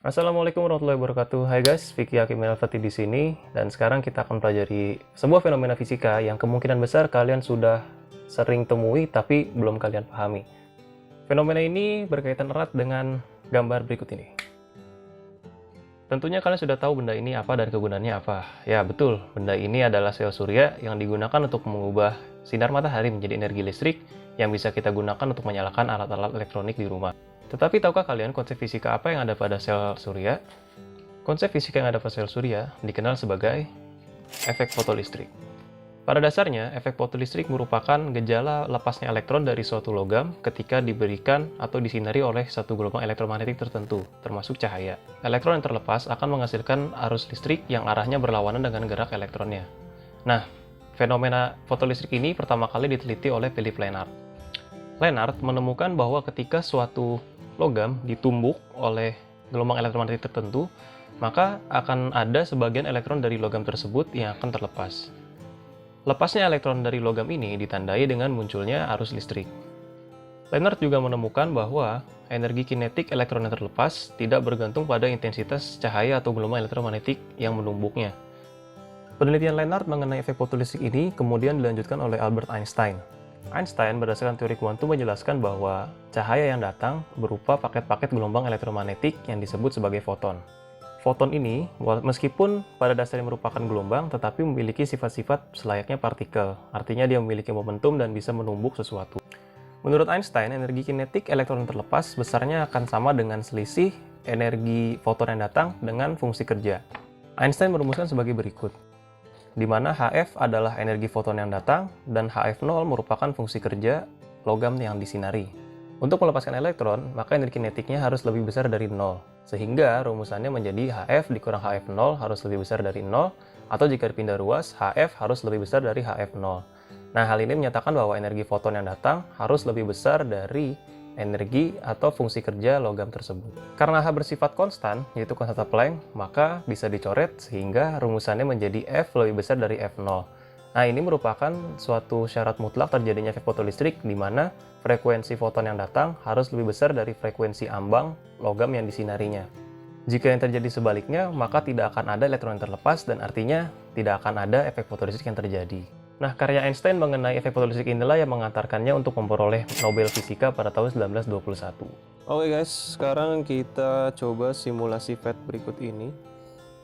Assalamualaikum warahmatullahi wabarakatuh. Hai guys, Vicky Hakim Elvati di sini dan sekarang kita akan pelajari sebuah fenomena fisika yang kemungkinan besar kalian sudah sering temui tapi belum kalian pahami. Fenomena ini berkaitan erat dengan gambar berikut ini. Tentunya kalian sudah tahu benda ini apa dan kegunaannya apa. Ya betul, benda ini adalah sel surya yang digunakan untuk mengubah sinar matahari menjadi energi listrik yang bisa kita gunakan untuk menyalakan alat-alat elektronik di rumah. Tetapi tahukah kalian konsep fisika apa yang ada pada sel surya? Konsep fisika yang ada pada sel surya dikenal sebagai efek fotolistrik. Pada dasarnya, efek fotolistrik merupakan gejala lepasnya elektron dari suatu logam ketika diberikan atau disinari oleh satu gelombang elektromagnetik tertentu, termasuk cahaya. Elektron yang terlepas akan menghasilkan arus listrik yang arahnya berlawanan dengan gerak elektronnya. Nah, fenomena fotolistrik ini pertama kali diteliti oleh Philip Lenard. Lenard menemukan bahwa ketika suatu logam ditumbuk oleh gelombang elektromagnetik tertentu, maka akan ada sebagian elektron dari logam tersebut yang akan terlepas. Lepasnya elektron dari logam ini ditandai dengan munculnya arus listrik. Lenard juga menemukan bahwa energi kinetik elektron yang terlepas tidak bergantung pada intensitas cahaya atau gelombang elektromagnetik yang menumbuknya. Penelitian Lenard mengenai efek fotolistrik ini kemudian dilanjutkan oleh Albert Einstein. Einstein berdasarkan teori kuantum menjelaskan bahwa cahaya yang datang berupa paket-paket gelombang elektromagnetik yang disebut sebagai foton. Foton ini, meskipun pada dasarnya merupakan gelombang, tetapi memiliki sifat-sifat selayaknya partikel. Artinya dia memiliki momentum dan bisa menumbuk sesuatu. Menurut Einstein, energi kinetik elektron yang terlepas besarnya akan sama dengan selisih energi foton yang datang dengan fungsi kerja. Einstein merumuskan sebagai berikut, di mana Hf adalah energi foton yang datang dan Hf0 merupakan fungsi kerja logam yang disinari. Untuk melepaskan elektron, maka energi kinetiknya harus lebih besar dari 0, sehingga rumusannya menjadi Hf dikurang Hf0 harus lebih besar dari 0, atau jika dipindah ruas, Hf harus lebih besar dari Hf0. Nah, hal ini menyatakan bahwa energi foton yang datang harus lebih besar dari energi atau fungsi kerja logam tersebut. Karena H bersifat konstan, yaitu konstanta Planck, maka bisa dicoret sehingga rumusannya menjadi F lebih besar dari F0. Nah, ini merupakan suatu syarat mutlak terjadinya efek fotolistrik di mana frekuensi foton yang datang harus lebih besar dari frekuensi ambang logam yang disinarinya. Jika yang terjadi sebaliknya, maka tidak akan ada elektron yang terlepas dan artinya tidak akan ada efek fotolistrik yang terjadi. Nah, karya Einstein mengenai efek fotolistrik inilah yang mengantarkannya untuk memperoleh Nobel Fisika pada tahun 1921. Oke guys, sekarang kita coba simulasi FET berikut ini.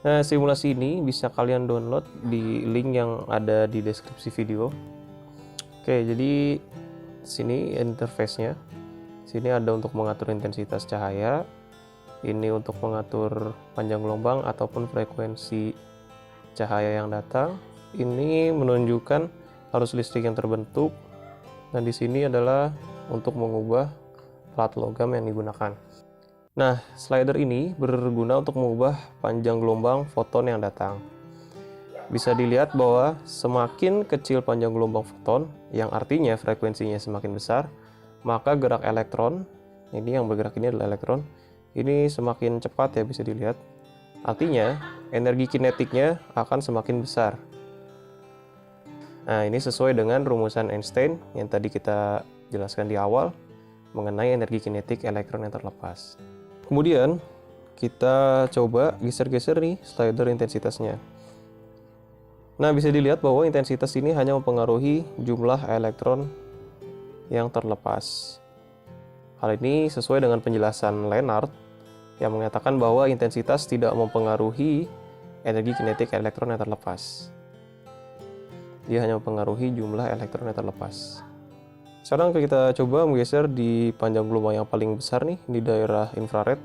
Nah, simulasi ini bisa kalian download di link yang ada di deskripsi video. Oke, jadi sini interface-nya. Sini ada untuk mengatur intensitas cahaya. Ini untuk mengatur panjang gelombang ataupun frekuensi cahaya yang datang. Ini menunjukkan arus listrik yang terbentuk. Dan di sini adalah untuk mengubah plat logam yang digunakan. Nah, slider ini berguna untuk mengubah panjang gelombang foton yang datang. Bisa dilihat bahwa semakin kecil panjang gelombang foton, yang artinya frekuensinya semakin besar, maka gerak elektron, ini yang bergerak ini adalah elektron, ini semakin cepat ya bisa dilihat. Artinya, energi kinetiknya akan semakin besar. Nah, ini sesuai dengan rumusan Einstein yang tadi kita jelaskan di awal mengenai energi kinetik elektron yang terlepas. Kemudian kita coba geser-geser nih slider intensitasnya. Nah, bisa dilihat bahwa intensitas ini hanya mempengaruhi jumlah elektron yang terlepas. Hal ini sesuai dengan penjelasan Lenard yang mengatakan bahwa intensitas tidak mempengaruhi energi kinetik elektron yang terlepas. Dia hanya mempengaruhi jumlah elektron yang terlepas. Sekarang kita coba menggeser di panjang gelombang yang paling besar nih, di daerah infrared.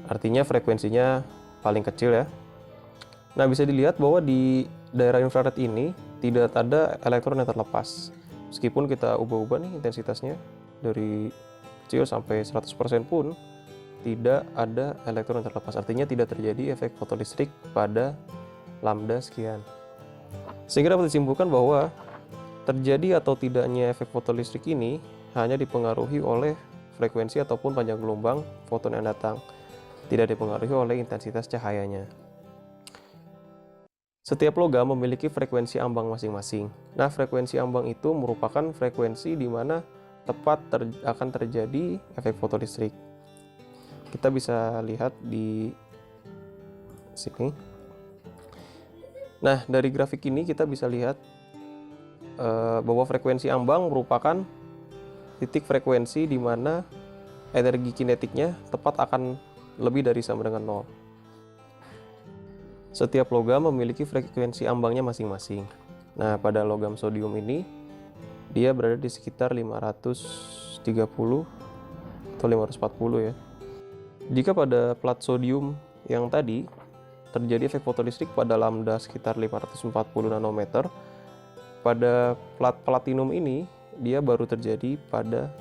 Artinya frekuensinya paling kecil ya. Nah, bisa dilihat bahwa di daerah infrared ini tidak ada elektron yang terlepas. Meskipun kita ubah-ubah nih intensitasnya dari kecil sampai 100% pun tidak ada elektron yang terlepas. Artinya tidak terjadi efek fotolistrik pada lambda sekian. Sehingga dapat disimpulkan bahwa terjadi atau tidaknya efek fotolistrik ini hanya dipengaruhi oleh frekuensi ataupun panjang gelombang foton yang datang, tidak dipengaruhi oleh intensitas cahayanya. Setiap logam memiliki frekuensi ambang masing-masing. Nah, frekuensi ambang itu merupakan frekuensi di mana tepat akan terjadi efek fotolistrik. kita bisa lihat di sini. Nah, dari grafik ini kita bisa lihat bahwa frekuensi ambang merupakan titik frekuensi di mana energi kinetiknya tepat akan lebih dari sama dengan 0. Setiap logam memiliki frekuensi ambangnya masing-masing. Nah, pada logam sodium ini dia berada di sekitar 530 atau 540 ya. Jika pada plat sodium yang tadi terjadi efek fotolistrik pada lambda sekitar 540 nanometer, pada plat platinum ini dia baru terjadi pada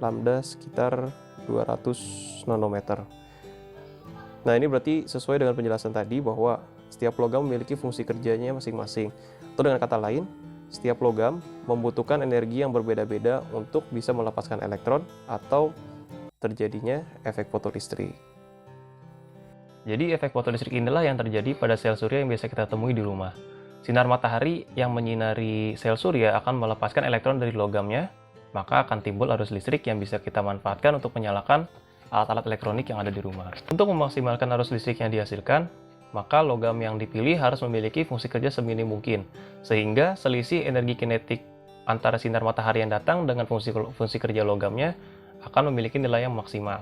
lambda sekitar 200 nanometer. Nah, ini berarti sesuai dengan penjelasan tadi bahwa setiap logam memiliki fungsi kerjanya masing-masing. Atau dengan kata lain, setiap logam membutuhkan energi yang berbeda-beda untuk bisa melepaskan elektron atau terjadinya efek fotolistrik. Jadi efek fotolistrik inilah yang terjadi pada sel surya yang biasa kita temui di rumah. Sinar matahari yang menyinari sel surya akan melepaskan elektron dari logamnya, maka akan timbul arus listrik yang bisa kita manfaatkan untuk menyalakan alat-alat elektronik yang ada di rumah. Untuk memaksimalkan arus listrik yang dihasilkan, maka logam yang dipilih harus memiliki fungsi kerja seminim mungkin, sehingga selisih energi kinetik antara sinar matahari yang datang dengan fungsi kerja logamnya akan memiliki nilai yang maksimal.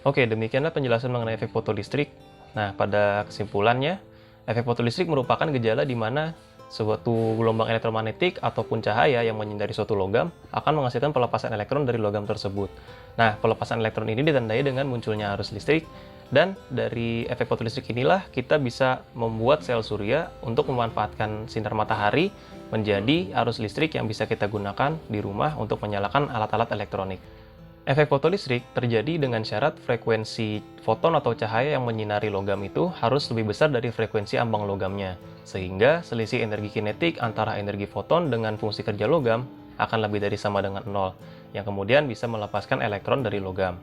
Oke, demikianlah penjelasan mengenai efek fotolistrik. Nah, pada kesimpulannya, efek fotolistrik merupakan gejala di mana suatu gelombang elektromagnetik ataupun cahaya yang menyinari suatu logam akan menghasilkan pelepasan elektron dari logam tersebut. Nah, pelepasan elektron ini ditandai dengan munculnya arus listrik, dan dari efek fotolistrik inilah kita bisa membuat sel surya untuk memanfaatkan sinar matahari menjadi arus listrik yang bisa kita gunakan di rumah untuk menyalakan alat-alat elektronik. Efek fotolistrik terjadi dengan syarat frekuensi foton atau cahaya yang menyinari logam itu harus lebih besar dari frekuensi ambang logamnya, sehingga selisih energi kinetik antara energi foton dengan fungsi kerja logam akan lebih dari sama dengan 0, yang kemudian bisa melepaskan elektron dari logam.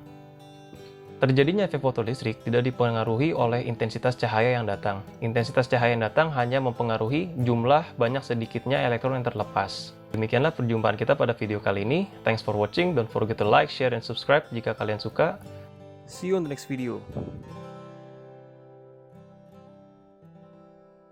Terjadinya efek fotolistrik tidak dipengaruhi oleh intensitas cahaya yang datang. Intensitas cahaya yang datang hanya mempengaruhi jumlah banyak sedikitnya elektron yang terlepas. Demikianlah perjumpaan kita pada video kali ini. Thanks for watching. Don't forget to like, share, and subscribe jika kalian suka. See you on the next video.